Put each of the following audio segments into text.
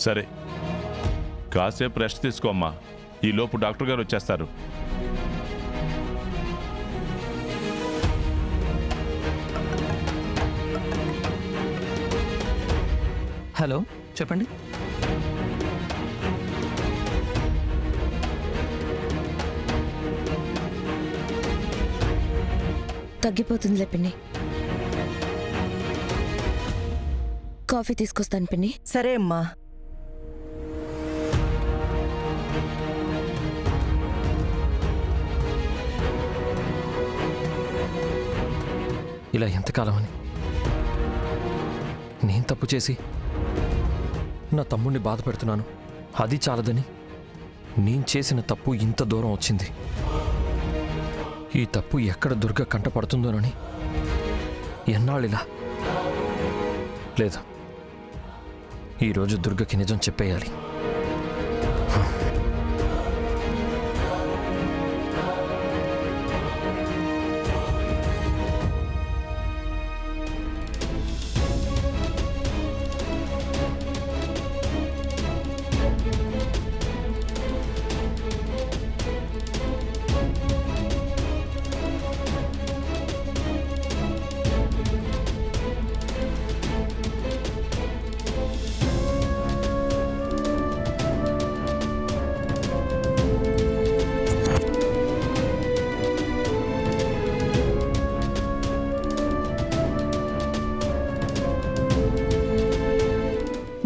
సరే, కాసేపు రెస్ట్ తీసుకోమ్మా. ఈలోపు డాక్టర్ గారు వచ్చేస్తారు. హలో, చెప్పండి. తగ్గిపోతుందిలే పిన్ని. కాఫీ తీసుకొస్తాను పిన్ని. సరే అమ్మా. ఇలా ఎంతకాలం అని నేను తప్పు చేసి నా తమ్ముడిని బాధ పెడుతున్నాను. అది చాలదని నేను చేసిన తప్పు ఇంత దూరం వచ్చింది. ఈ తప్పు ఎక్కడ దుర్గ కంటపడుతుందోనని ఎన్నాళ్ళిలా. లేదు, ఈరోజు దుర్గకి నిజం చెప్పేయాలి.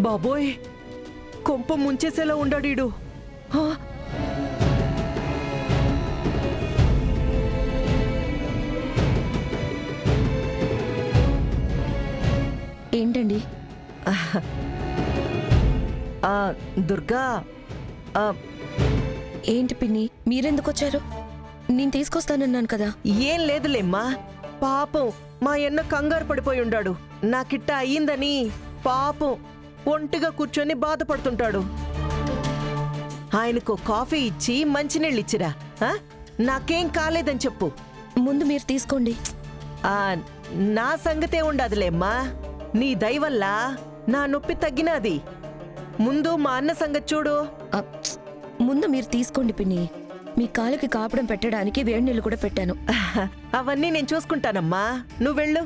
బాబోయ్, కొంప ముంచేసేలా ఉండాడీడు. ఏంటండి? దుర్గా, ఏంటి పిన్ని, మీరెందుకు వచ్చారు? నేను తీసుకొస్తానన్నాను కదా. ఏం లేదులేమ్మా. పాపం మా అన్న కంగారు పడిపోయి ఉండాడు. నాకిట్ట అయ్యిందని పాపం ఒంటిగా కూర్చొని బాధపడుతుంటాడు. ఆయనకు కాఫీ ఇచ్చి మంచినీళ్ళు ఇచ్చిరా. నాకేం కాలేదని చెప్పు. ముందు మీరు తీసుకోండి. నా సంగతే ఉండదులేమ్మా. నీ దయవల్ల నా నొప్పి తగ్గినది. ముందు మా అన్న సంగతి చూడు. ముందు మీరు తీసుకోండి పిన్ని. మీ కాలుకి కాపడం పెట్టడానికి వేడి నీళ్ళు కూడా పెట్టాను. అవన్నీ నేను చూసుకుంటానమ్మా, నువ్వు వెళ్ళు.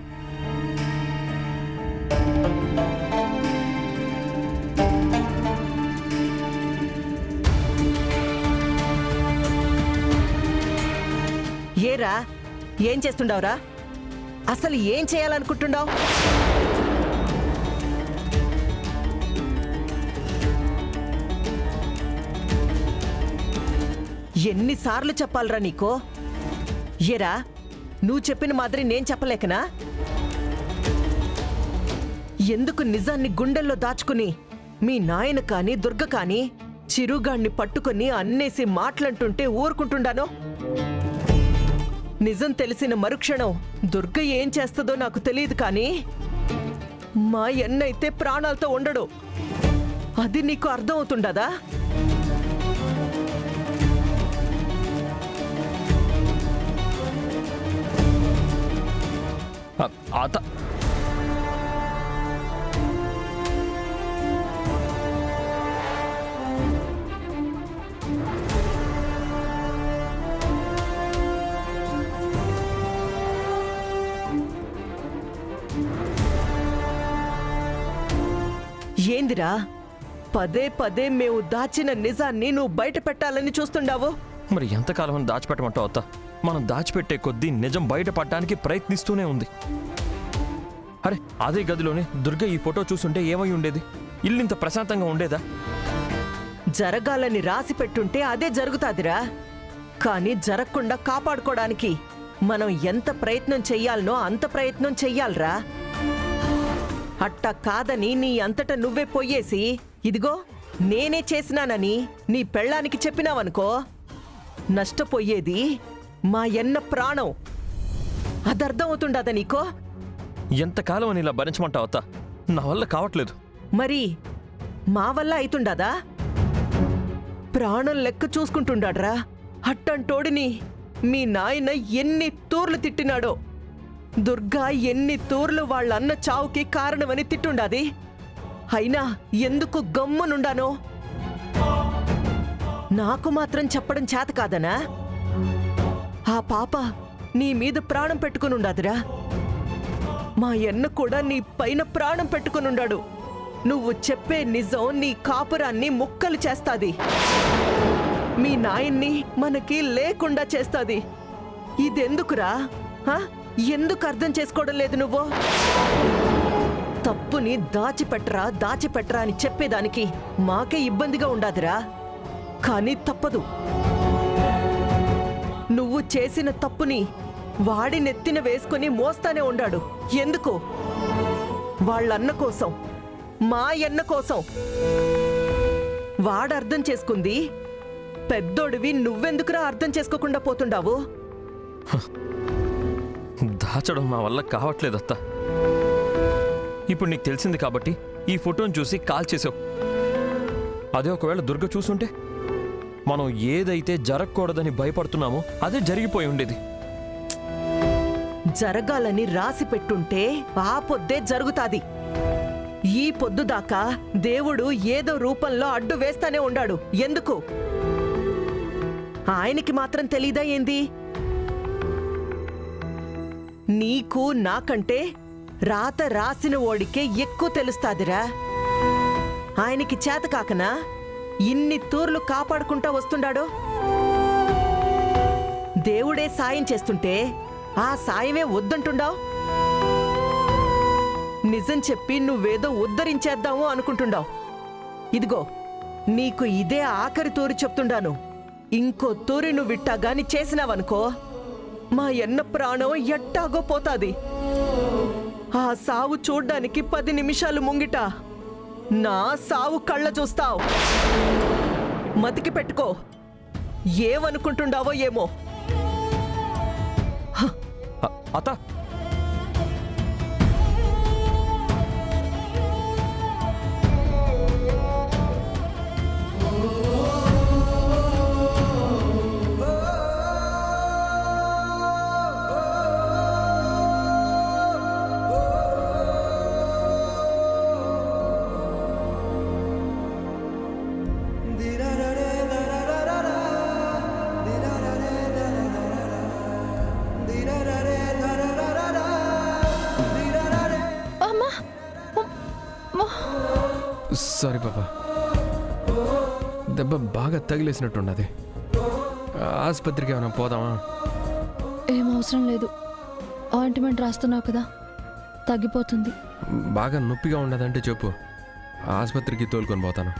ఏరా, ఏం చేస్తుండవురా? అసలు ఏం చేయాలనుకుంటున్నావు? ఎన్నిసార్లు చెప్పాలరా నీకో? ఏరా, నువ్వు చెప్పిన మాదిరి నేను చెప్పలేకనా? ఎందుకు నిజాన్ని గుండెల్లో దాచుకుని మీ నాయన కాని దుర్గ కాని చిరుగాణ్ణి పట్టుకుని అన్నేసి మాటలంటుంటే ఊరుకుంటుండానో? నిజం తెలిసిన మరుక్షణం దుర్గ ఏం చేస్తుందో నాకు తెలియదు, కానీ మా ఎన్నైతే ప్రాణాలతో ఉండడు. అది నీకు అర్థం అవుతుండదా? అత ఏందిరా, పదే పదే మేము దాచిన నిజాన్ని నువ్వు బయట పెట్టాలని చూస్తుండావు? మరి ఎంతకాలం దాచిపెట్టమంటావు అత్త? మనం దాచిపెట్టే కొద్దీ నిజం బయటపడడానికి ప్రయత్నిస్తూనే ఉంది. అరే, అదే గదిలోనే దుర్గ ఈ ఫోటో చూస్తుంటే ఏమై ఉండేది? ఇల్లింత ప్రశాంతంగా ఉండేదా? జరగాలని రాసి పెట్టుంటే అదే జరుగుతాదిరా. కానీ జరగకుండా కాపాడుకోవడానికి మనం ఎంత ప్రయత్నం చెయ్యాలనో అంత ప్రయత్నం చెయ్యాలరా. అట్టా కాదని నీ అంతటా నువ్వే పొయ్యేసి ఇదిగో నేనే చేసినానని నీ పెళ్ళానికి చెప్పినావనుకో, నష్టపోయేది మా ఎన్న ప్రాణం. అదర్థం అవుతుండదా నీకో? ఎంతకాలం అని ఇలా భరించమంటావు అత్త? నా వల్ల కావట్లేదు. మరి మా వల్ల అయితుండదా? ప్రాణం లెక్క చూసుకుంటుండాడ్రా. అట్టంటోడిని మీ నాయన ఎన్ని తూర్లు తిట్టినాడో. దుర్గా ఎన్ని తూర్లు వాళ్ళన్న చావుకి కారణమని తిట్టుండాది. అయినా ఎందుకు గమ్మునుండానో? నాకు మాత్రం చెప్పడం చేత కాదనా? ఆ పాప నీ మీద ప్రాణం పెట్టుకునుండాదిరా. మా అన్న కూడా నీ పైన ప్రాణం పెట్టుకునుండాడు. నువ్వు చెప్పే నిజం నీ కాపురాన్ని ముక్కలు చేస్తాది. మీ నాయన్ని మనకి లేకుండా చేస్తాది. ఇదెందుకురా? ఎందుకు అర్థం చేసుకోవడం లేదు నువ్వు? తప్పుని దాచిపెట్టరా అని చెప్పేదానికి మాకే ఇబ్బందిగా ఉండాదిరా. కానీ తప్పదు. నువ్వు చేసిన తప్పుని వాడి నెత్తిన వేసుకుని మోస్తానే ఉండాడు. ఎందుకు? వాళ్ళన్న కోసం, మా అన్న కోసం. వాడర్థం చేసుకుంది. పెద్దోడివి నువ్వెందుకురా అర్థం చేసుకోకుండా పోతుండావు? దాచడం నా వల్ల కావట్లేదు అత్త. ఇప్పుడు నీకు తెలిసింది కాబట్టి ఈ ఫోటోని చూసి కాల్ చేసావు. అదే ఒకవేళ దుర్గ చూసుంటే మనం ఏదైతే జరగకూడదని భయపడుతున్నామో అదే జరిగిపోయి ఉండేది. జరగాలని రాసి పెట్టుంటే ఆ పొద్దే జరుగుతాది. ఈ పొద్దు దాకా దేవుడు ఏదో రూపంలో అడ్డు వేస్తానే ఉండాడు. ఎందుకు? ఆయనకి మాత్రం తెలీదా ఏంది? నీకు నాకంటే రాత రాసిన ఓడికే ఎక్కువ తెలుస్తాదిరా. ఆయనకి చేత కాకనా ఇన్ని తూర్లు కాపాడుకుంటా వస్తుండాడో? దేవుడే సాయం చేస్తుంటే ఆ సాయమే వద్దంటుండావు. నిజం చెప్పి నువ్వేదో ఉద్ధరించేద్దాము అనుకుంటుండావు. ఇదిగో నీకు ఇదే ఆఖరి తూరి చెప్తుండాను. ఇంకో తూరి నువ్వు విట్టాగాని చేసినావనుకో మా ఎన్న ప్రాణం ఎట్టాగో పోతాది. ఆ సావు చూడ్డానికి 10 నిమిషాలు ముంగిట నా సావు కళ్ళ చూస్తావు. మతికి పెట్టుకో. ఏమనుకుంటుండావో ఏమో. అత్త, సారీ పాపా, దెబ్బ బాగా తగిలేసినట్టున్నది. ఆసుపత్రికి ఏమైనా పోదామా? ఏం అవసరం లేదు. ఆయింట్మెంట్ రాస్తున్నావు కదా, తగ్గిపోతుంది. బాగా నొప్పిగా ఉండదంటే చెప్పు, ఆసుపత్రికి తోలుకొని పోతాను.